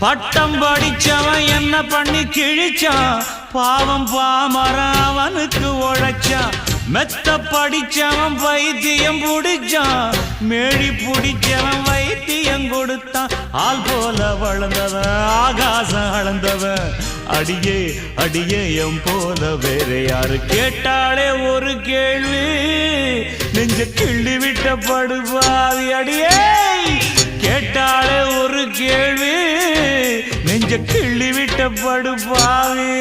பட்டம் படிச்சவன் என்ன பண்ணி கிழிச்சான், பாவம் பாமரன் அவனுக்கு உழைச்சான். மெத்த படிச்சவன் வைத்தியம் புடிச்சான், மேழி புடிச்சவன் வைத்தியம் கொடுத்தான். ஆள் போல வளர்ந்தவன் ஆகாசம் அளந்தவன், அடியே அடியே எம் போல வேற யாரு கேட்டாலே ஒரு கேள்வி, நெஞ்ச கிள்ளி விட்ட படுபாவி. அடியே கேட்டாலே ஒரு கேள்வி, நெஞ்ச கிள்ளி விட்ட படுபாவி.